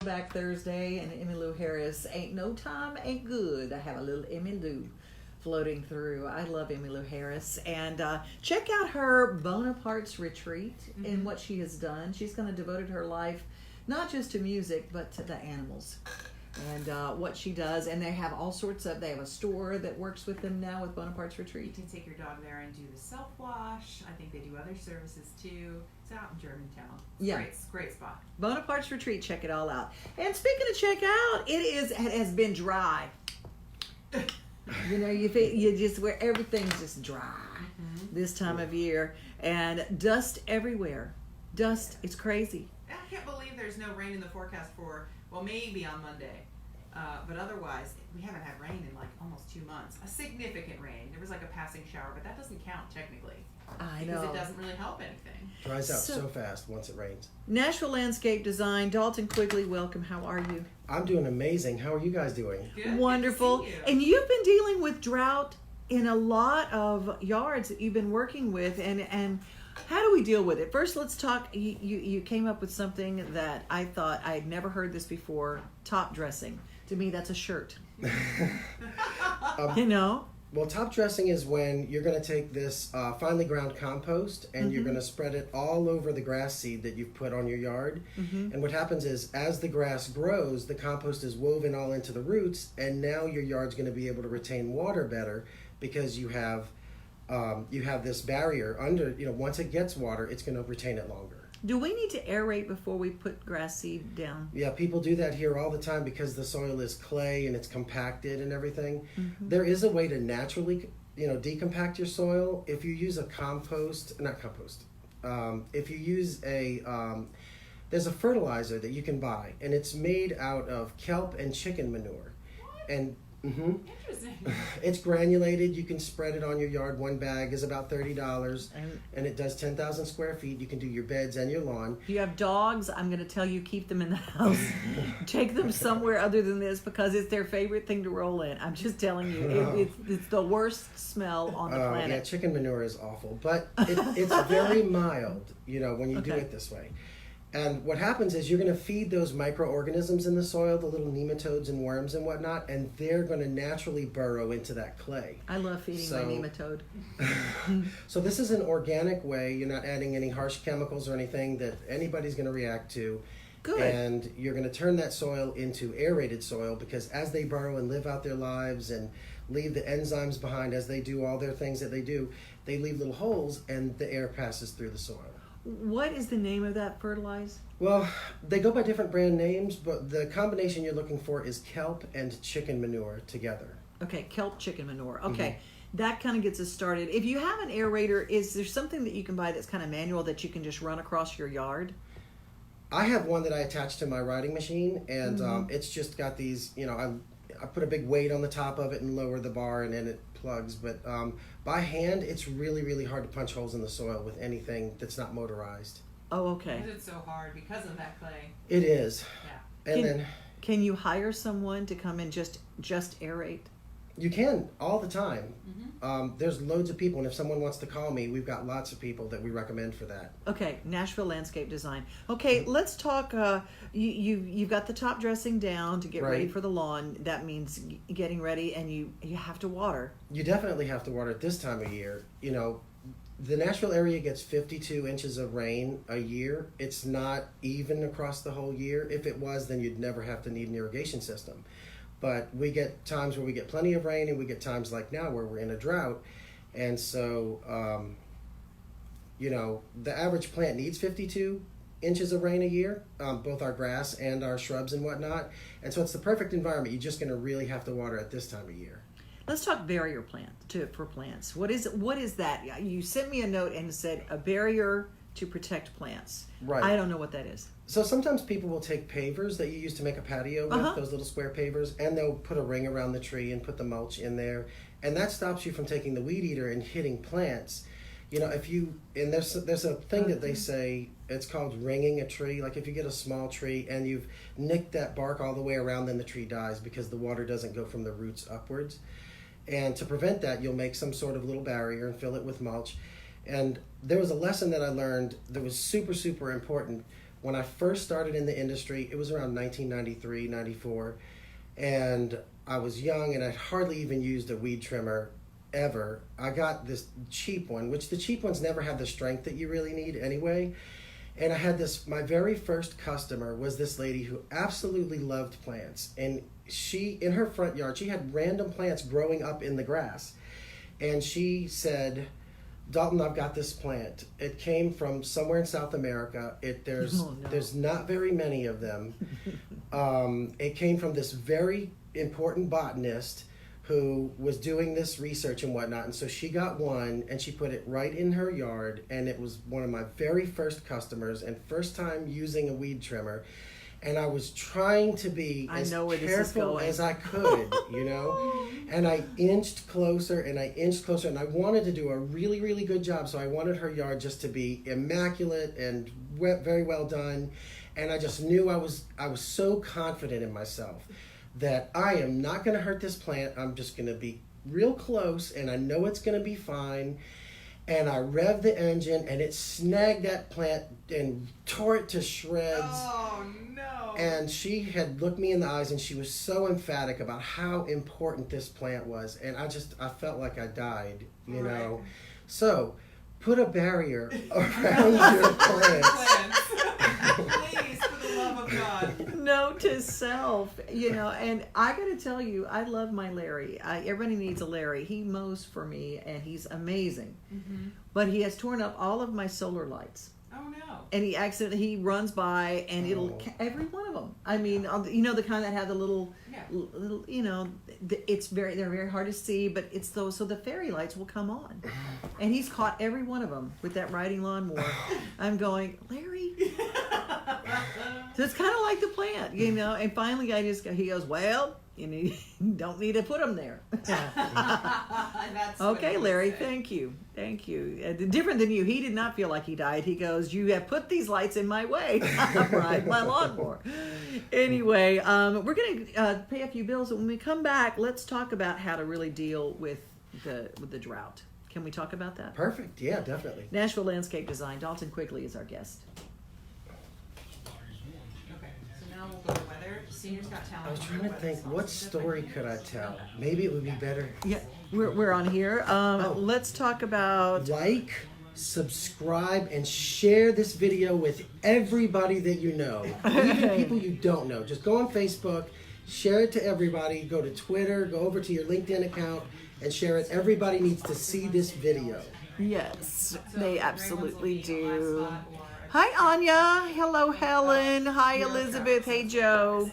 Back Thursday, and Emmylou Harris. Ain't no time ain't good. I have a little Emmylou floating through. I love Emmylou Harris. And check out her Bonaparte's Retreat and what she has done. She's going to devote her life not just to music, but to the animals. And what she does, and they have all sorts of, they have a store that works with them now with Bonaparte's Retreat. You can take your dog there and do the self-wash. I think they do other services too. It's out in Germantown. Great spot. Bonaparte's Retreat, check it all out. And speaking of check out, it has been dry. You know, you just, where everything's just dry this time of year. And dust everywhere. Dust, it's crazy. I can't believe there's no rain in the forecast for, well, maybe on Monday. But otherwise, we haven't had rain in like almost 2 months. A significant rain. There was like a passing shower, but that doesn't count technically. I know. Because it doesn't really help anything. Dries out so fast once it rains. Nashville Landscape Design, Dalton Quigley, welcome. How are you? I'm doing amazing. How are you guys doing? Good. Wonderful. Good to see you. And you've been dealing with drought in a lot of yards that you've been working with, and how do we deal with it? First, let's talk. You came up with something that I thought I had never heard this before. Top dressing. To me, that's a shirt. You know. Well, top dressing is when you're going to take this finely ground compost and you're going to spread it all over the grass seed that you've put on your yard. And what happens is, as the grass grows, the compost is woven all into the roots, and now your yard's going to be able to retain water better because you have this barrier under. You know, once it gets water, it's going to retain it longer. Do we need to aerate before we put grass seed down? Yeah, people do that here all the time because the soil is clay and it's compacted and everything. There is a way to naturally, decompact your soil. If you use if you use there's a fertilizer that you can buy, and it's made out of kelp and chicken manure. And Interesting. it's granulated. You can spread it on your yard. One bag is about $30, and it does 10,000 square feet. You can do your beds and your lawn. If you have dogs, I'm going to tell you keep them in the house. Take them somewhere other than this because it's their favorite thing to roll in. I'm just telling you, it's the worst smell on the planet. Yeah, chicken manure is awful, but it's very mild, when you do it this way. And what happens is you're going to feed those microorganisms in the soil, the little nematodes and worms and whatnot, and they're going to naturally burrow into that clay. I love feeding my nematode. So this is an organic way. You're not adding any harsh chemicals or anything that anybody's going to react to. Good. And you're going to turn that soil into aerated soil because as they burrow and live out their lives and leave the enzymes behind as they do all their things that they do, they leave little holes and the air passes through the soil. What is the name of that fertilizer? Well, they go by different brand names, but the combination you're looking for is kelp and chicken manure together. Okay, kelp chicken manure. Okay, that kind of gets us started. If you have an aerator, is there something that you can buy that's kind of manual that you can just run across your yard? I have one that I attach to my riding machine, and it's just got these, I put a big weight on the top of it and lower the bar, and then it plugs. But by hand, it's really, really hard to punch holes in the soil with anything that's not motorized. Oh, okay. Because it's so hard because of that clay. It is. Yeah. And can you hire someone to come and just aerate? You can all the time. There's loads of people, and if someone wants to call me, we've got lots of people that we recommend for that. Okay, Nashville Landscape Design. Okay, let's talk. You've got the top dressing down to get ready for the lawn. That means getting ready, and you have to water. You definitely have to water at this time of year. The Nashville area gets 52 inches of rain a year. It's not even across the whole year. If it was, then you'd never have to need an irrigation system. But we get times where we get plenty of rain, and we get times like now where we're in a drought. And so, the average plant needs 52 inches of rain a year, both our grass and our shrubs and whatnot. And so it's the perfect environment. You're just going to really have to water at this time of year. Let's talk barrier for plants. What is that? You sent me a note and said a barrier to protect plants. Right. I don't know what that is. So sometimes people will take pavers that you use to make a patio with, those little square pavers, and they'll put a ring around the tree and put the mulch in there. And that stops you from taking the weed eater and hitting plants. There's a thing that they say, it's called ringing a tree. Like if you get a small tree and you've nicked that bark all the way around, then the tree dies because the water doesn't go from the roots upwards. And to prevent that, you'll make some sort of little barrier and fill it with mulch. And there was a lesson that I learned that was super, super important. when I first started in the industry, it was around 1993, 94, and I was young and I'd hardly even used a weed trimmer ever. I got this cheap one, which the cheap ones never have the strength that you really need anyway. And I had this, my very first customer was this lady who absolutely loved plants. And she, in her front yard, she had random plants growing up in the grass. And she said, Dalton, I've got this plant. It came from somewhere in South America. There's not very many of them. It came from this very important botanist who was doing this research and whatnot. And so she got one and she put it right in her yard. And it was one of my very first customers and first time using a weed trimmer. And I was trying to be as careful as I could, you know. And I inched closer and I inched closer, and I wanted to do a really, really good job. So I wanted her yard just to be immaculate and very well done. And I just knew I was so confident in myself that I am not going to hurt this plant. I'm just going to be real close, and I know it's going to be fine. And I revved the engine, and it snagged that plant and tore it to shreds. Oh, no. And she had looked me in the eyes, and she was so emphatic about how important this plant was. And I felt like I died, you know. So, put a barrier around your plants. Please, for the love of God. Note to self, you know, and I got to tell you, I love my Larry. Everybody needs a Larry. He mows for me, and he's amazing. Mm-hmm. But he has torn up all of my solar lights. Oh, no. And he runs by, and every one of them. I mean, you know, the kind that have the little, you know, they're very hard to see, but it's those, so the fairy lights will come on. And he's caught every one of them with that riding lawnmower. I'm going, Larry. So it's kind of like the plant, you know, and finally he goes, well, you don't need to put them there. Okay, Larry, thank you. Different than you. He did not feel like he died. He goes, you have put these lights in my way. Ride my lawnmower. Anyway, we're going to pay a few bills. And when we come back, let's talk about how to really deal with the drought. Can we talk about that? Perfect. Yeah, definitely. Nashville Landscape Design. Dalton Quigley is our guest. We'll go to weather. Seniors Got Talent. I was trying to think, what story could I tell? Maybe it would be better. Yeah, we're on here. Let's talk about like, subscribe, and share this video with everybody that you know, even people you don't know. Just go on Facebook, share it to everybody. Go to Twitter, go over to your LinkedIn account, and share it. Everybody needs to see this video. Yes, they absolutely do. Hi, Anya. Hello, Helen. Hi, Elizabeth. Hey, Joe.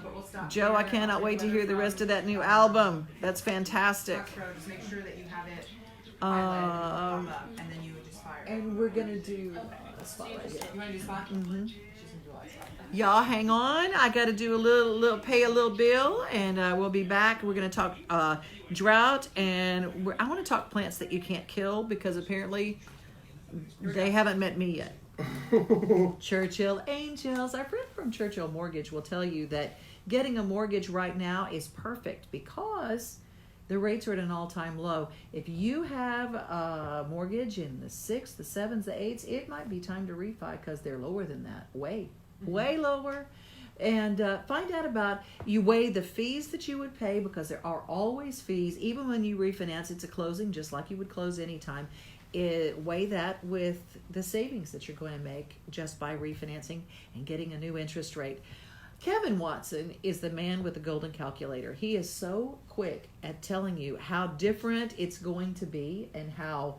But we'll stop Joe, I cannot wait to hear the rest of that new album. That's fantastic. Just make sure that you have it highlighted, and then you would just fire. And we're going to do a spot right here. You want to do spot? Mm-hmm. She's going to do a spot. Y'all hang on. I got to do pay a little bill, and we'll be back. We're going to talk drought, and I want to talk plants that you can't kill because apparently they haven't met me yet. Churchill Angels. Our friend from Churchill Mortgage will tell you that getting a mortgage right now is perfect because the rates are at an all-time low. If you have a mortgage in the 6s, the 7s, the 8s, it might be time to refi because they're lower than that. Way lower. And find out about, you weigh the fees that you would pay because there are always fees. Even when you refinance, it's a closing just like you would close anytime. Weigh that with the savings that you're going to make just by refinancing and getting a new interest rate. Kevin Watson is the man with the golden calculator. He is so quick at telling you how different it's going to be and how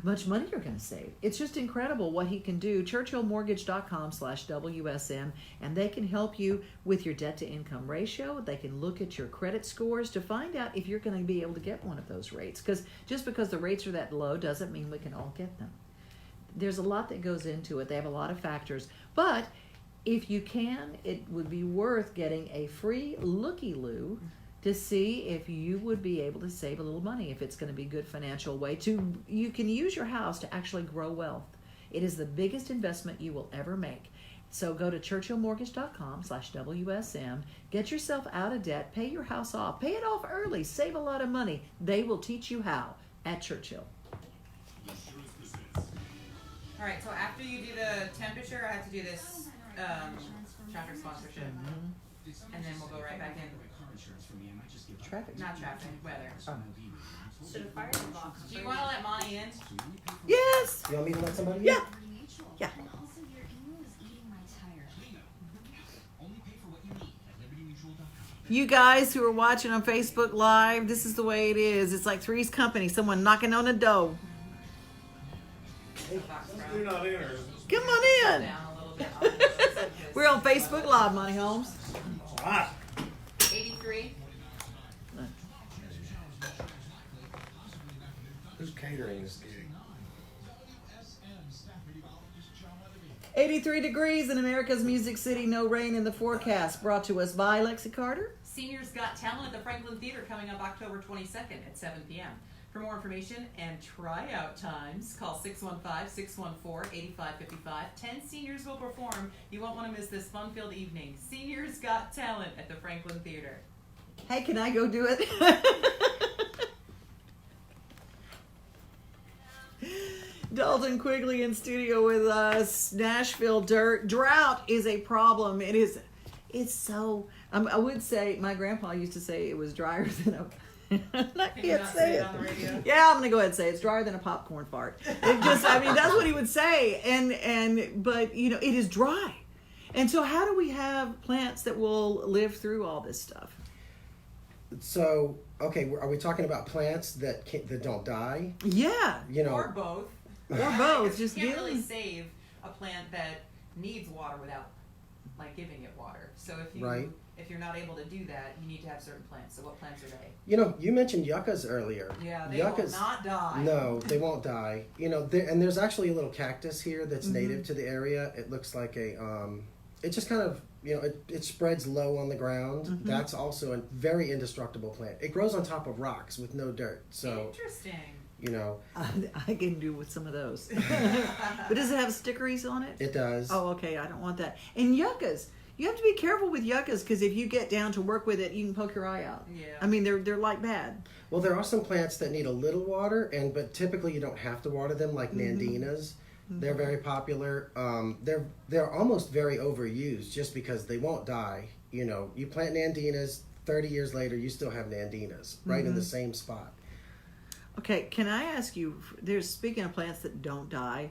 much money you're going to save. It's just incredible what he can do. ChurchillMortgage.com/WSM, and they can help you with your debt to income ratio. They can look at your credit scores to find out if you're going to be able to get one of those rates. Because just because the rates are that low doesn't mean we can all get them. There's a lot that goes into it. They have a lot of factors. But if you can, it would be worth getting a free looky-loo to see if you would be able to save a little money, if it's going to be a good financial way to, you can use your house to actually grow wealth. It is the biggest investment you will ever make. So go to ChurchillMortgage.com/WSM, get yourself out of debt, pay your house off, pay it off early, save a lot of money. They will teach you how at Churchill. All right, so after you do the temperature, I have to do this traffic sponsorship. And then we'll go right back in. Traffic. Not traffic, weather. Oh. Should have fired the box. Do you want to let Monty in? Yes. You want me to let somebody in? Yeah. Yeah. You guys who are watching on Facebook Live, this is the way it is. It's like Three's Company, someone knocking on the door. You're not in or Come on in. Down a little bit. We're on Facebook Live, Monty Holmes. 83. who's catering this gig? 83 degrees in America's Music City, no rain in the forecast. Brought to us by Lexi Carter. Seniors Got Talent at the Franklin Theater coming up October 22nd at 7 p.m. For more information and tryout times, call 615-614-8555. 10 seniors will perform. You won't want to miss this fun-filled evening. Seniors Got Talent at the Franklin Theater. Hey, can I go do it? Dalton Quigley in studio with us. Nashville drought is a problem. It's so, I would say, my grandpa used to say it was drier than a, I Can you can't not say it. on the radio? Yeah, I'm going to go ahead and say it's drier than a popcorn fart. It just, I mean, that's what he would say. But, you know, it is dry. And so how do we have plants that will live through all this stuff? So, okay, are we talking about plants that don't die? Yeah. You know, Or both. Or both. You Just can't give really them. save a plant that needs water without like giving it water. So Right. if you're not able to do that, you need to have certain plants. So what plants are they? You know, you mentioned yuccas earlier. Yeah, they will not die. No, they won't die. You know, and there's actually a little cactus here that's native to the area. It looks like a, it just kind of, you know, it spreads low on the ground. That's also a very indestructible plant. It grows on top of rocks with no dirt. So, Interesting. you know, I can do with some of those. But does it have stickeries on it? it does. Oh, okay. I don't want that. And yuccas. You have to be careful with yuccas because if you get down to work with it, you can poke your eye out. Yeah. I mean, they're like bad. Well, there are some plants that need a little water, but typically you don't have to water them, like nandinas. They're very popular. They're almost very overused just because they won't die. You know, you plant nandinas, 30 years later, you still have nandinas right in the same spot. Okay, can I ask you, speaking of plants that don't die,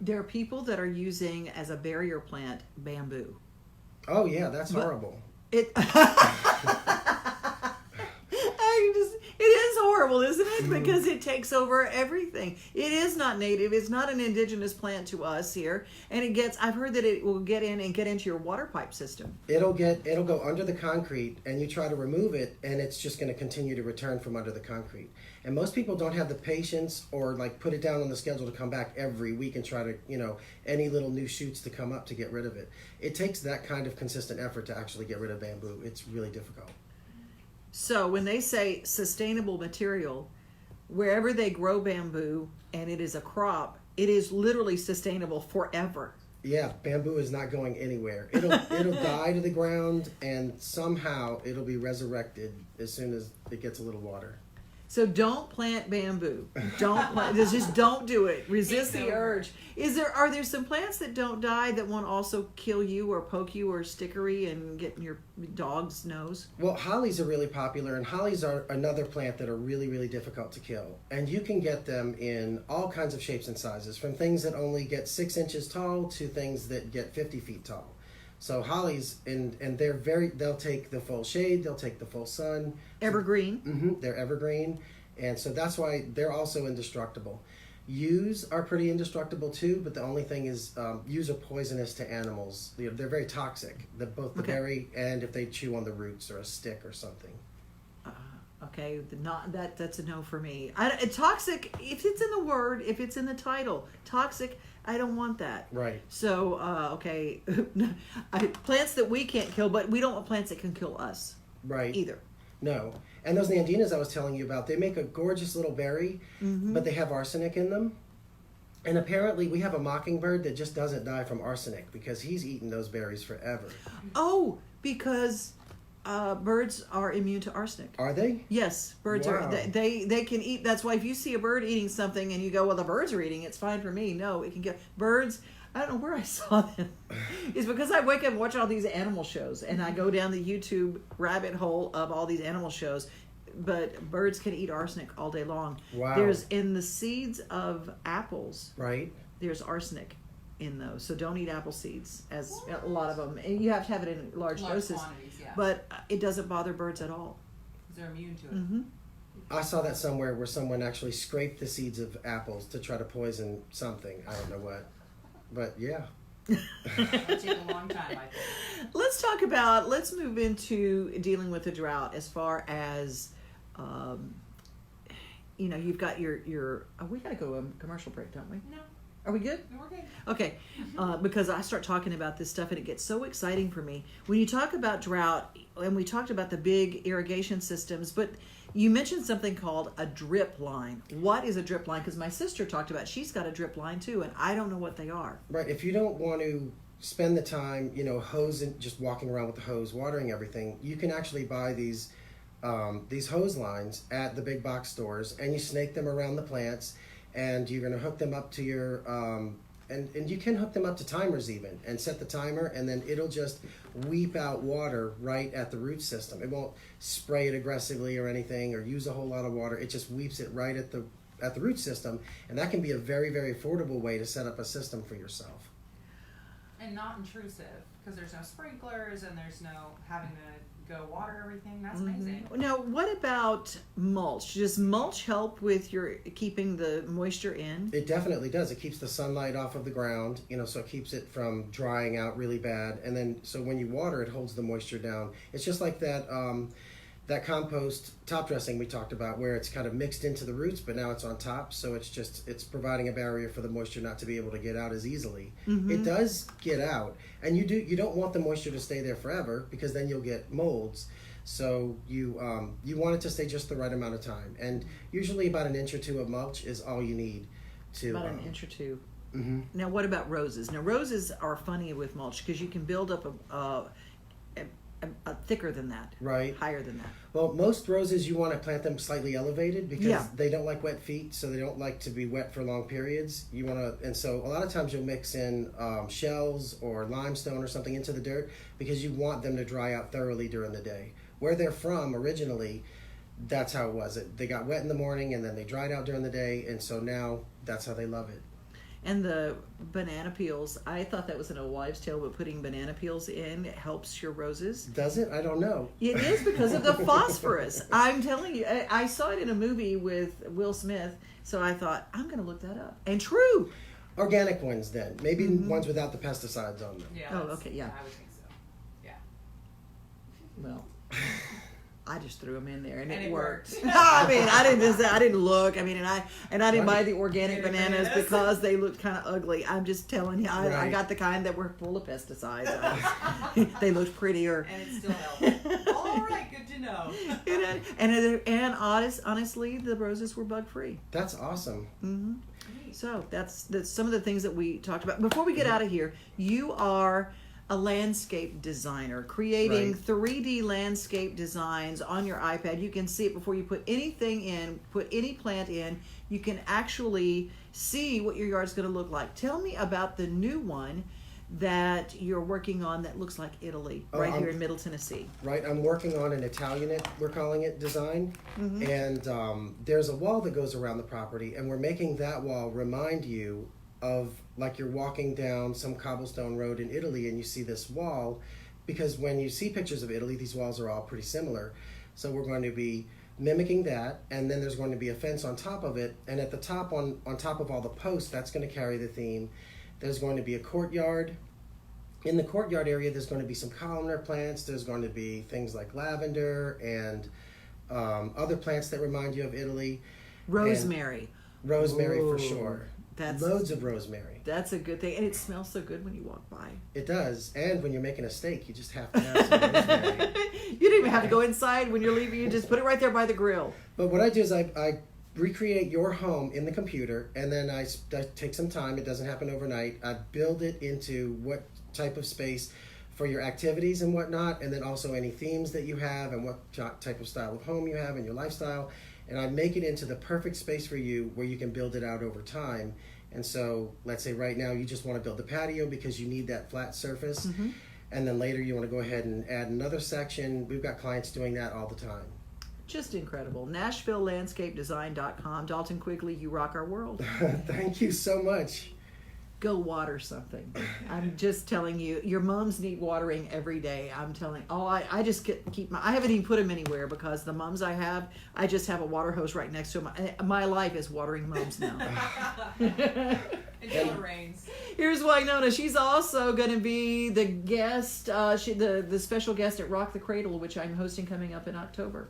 there are people that are using as a barrier plant bamboo. Oh yeah, that's horrible. It it is horrible, isn't it? Because it takes over everything. It is not native. It's not an indigenous plant to us here, and I've heard that it will get in and get into your water pipe system. It'll go under the concrete, and you try to remove it, and it's just going to continue to return from under the concrete. And most people don't have the patience or like put it down on the schedule to come back every week and try to, you know, any little new shoots to come up to get rid of it. It takes that kind of consistent effort to actually get rid of bamboo. It's really difficult. So when they say sustainable material, wherever they grow bamboo and it is a crop, it is literally sustainable forever. Yeah, bamboo is not going anywhere. It'll die to the ground, and somehow it'll be resurrected as soon as it gets a little water. So don't plant bamboo. Just don't do it. Resist the urge. Are there some plants that don't die that won't also kill you or poke you or stickery and get in your dog's nose? Well, hollies are really popular, and hollies are another plant that are really, really difficult to kill. And you can get them in all kinds of shapes and sizes, from things that only get 6 inches tall to things that get 50 feet tall. So hollies, and they'll take the full shade, they'll take the full sun. Evergreen. They're evergreen, and so that's why they're also indestructible. Yews are pretty indestructible too, but the only thing is yews are poisonous to animals. They're very toxic, both the berry and if they chew on the roots or a stick or something. Okay, that's a no for me. Toxic, if it's in the word, if it's in the title, toxic, I don't want that. Right. So, okay, plants that we can't kill, but we don't want plants that can kill us. Right. Either. No. And those nandinas I was telling you about, they make a gorgeous little berry, but they have arsenic in them. And apparently we have a mockingbird that just doesn't die from arsenic because he's eaten those berries forever. Oh, because Birds are immune to arsenic. Are they? Yes, birds Wow. are. They can eat. That's why if you see a bird eating something and you go, well, the birds are eating, it's fine for me. No, it can get birds. I don't know where I saw them. It's because I wake up and watch all these animal shows, and I go down the YouTube rabbit hole of all these animal shows. But birds can eat arsenic all day long. Wow. There's in the seeds of apples. Right. There's arsenic in those, so don't eat apple seeds. As a lot of them, and you have to have it in large doses. Quantities, yeah. But it doesn't bother birds at all. 'Cause they're immune to it. Mm-hmm. I saw that somewhere where someone actually scraped the seeds of apples to try to poison something. I don't know what. But yeah. It'll take a long time, I think. Let's move into dealing with the drought as far as, you've got your we got to go to a commercial break, don't we? No, Are we good? we're good. Okay, because I start talking about this stuff and it gets so exciting for me. When you talk about drought, and we talked about the big irrigation systems, but you mentioned something called a drip line. What is a drip line? Because my sister talked about, she's got a drip line too, and I don't know what they are. Right. If you don't want to spend the time, hosing, just walking around with the hose, watering everything, you can actually buy these hose lines at the big box stores, and you snake them around the plants, and you're going to hook them up to your and you can hook them up to timers even, and set the timer, and then it'll just weep out water right at the root system. It won't spray it aggressively or anything, or use a whole lot of water. It just weeps it right at the root system, and that can be a very, very affordable way to set up a system for yourself. And not intrusive, because there's no sprinklers and there's no having to go water everything. That's amazing. Now, what about mulch? Does mulch help with your keeping the moisture in? It definitely does. It keeps the sunlight off of the ground, so it keeps it from drying out really bad. And then, so when you water, it holds the moisture down. It's just like that compost top dressing we talked about, where it's kind of mixed into the roots, but now it's on top. So it's providing a barrier for the moisture not to be able to get out as easily. Mm-hmm. It does get out, and you don't want the moisture to stay there forever, because then you'll get molds. So you want it to stay just the right amount of time, and usually about an inch or two of mulch is all you need to. About an inch or two. Mm-hmm. Now, what about roses? Now, roses are funny with mulch because you can build up a thicker than that, Right. higher than that. Well, most roses you want to plant them slightly elevated, because Yeah. they don't like wet feet, so they don't like to be wet for long periods. You want to, and so a lot of times you'll mix in shells or limestone or something into the dirt, because you want them to dry out thoroughly during the day. Where they're from originally, that's how it was. They got wet in the morning and then they dried out during the day, and so now that's how they love it. And the banana peels, I thought that was an old wives' tale, but putting banana peels in helps your roses. Does it? I don't know. It is because of the phosphorus. I'm telling you, I saw it in a movie with Will Smith, so I thought, I'm going to look that up. And true. Organic ones then. Maybe Mm-hmm. ones without the pesticides on them. Yeah. Oh, that's- okay, yeah. I would think so. Yeah. Well, I just threw them in there and, And it it worked. worked. No, I mean, I didn't look. I mean, and I didn't buy the organic Organic bananas bananas. because they looked kind of ugly. I'm just telling you, I Right. got the kind that were full of pesticides. They looked prettier. And it still helps. All right, good to know. And honestly, the roses were bug free. That's awesome. Hmm. Great. So that's some of the things that we talked about. Before we get out of here, you are a landscape designer, creating Right. 3D landscape designs on your iPad. You can see it before you put anything in, put any plant in. You can actually see what your yard's going to look like. Tell me about the new one that you're working on that looks like Italy, Oh, right here in Middle Tennessee. Right, I'm working on an Italianate, we're calling it, design, and there's a wall that goes around the property, and we're making that wall remind you of, like, you're walking down some cobblestone road in Italy and you see this wall, because when you see pictures of Italy, these walls are all pretty similar. So we're going to be mimicking that, and then there's going to be a fence on top of it, and at the top, on top of all the posts, that's going to carry the theme. There's going to be a courtyard. In the courtyard area, there's going to be some columnar plants. There's going to be things like lavender and other plants that remind you of Italy. Rosemary. Rosemary for Ooh, s're that's- loads of rosemary. That's a good thing. And it smells so good when you walk by. It does. And when you're making a steak, you just have to have some rosemary. You don't even have to go inside when you're leaving. You just put it right there by the grill. But what I do is I recreate your home in the computer, and then I take some time. It doesn't happen overnight. I build it into what type of space for your activities and whatnot, and then also any themes that you have and what type of style of home you have and your lifestyle. And I make it into the perfect space for you where you can build it out over time. And so let's say right now you just want to build the patio because you need that flat surface. Mm-hmm. And then later you want to go ahead and add another section. We've got clients doing that all the time. Just incredible. NashvilleLandscapeDesign.com. Dalton Quigley, you rock our world. Thank you so much. Go water something. I'm just telling you, your mums need watering every day. I'm telling. I just keep my. I haven't even put them anywhere because the mums I have, I just have a water hose right next to them. My life is watering mums now. Until it rains. Here's Winona. She's also going to be the guest, the special guest at Rock the Cradle, which I'm hosting coming up in October.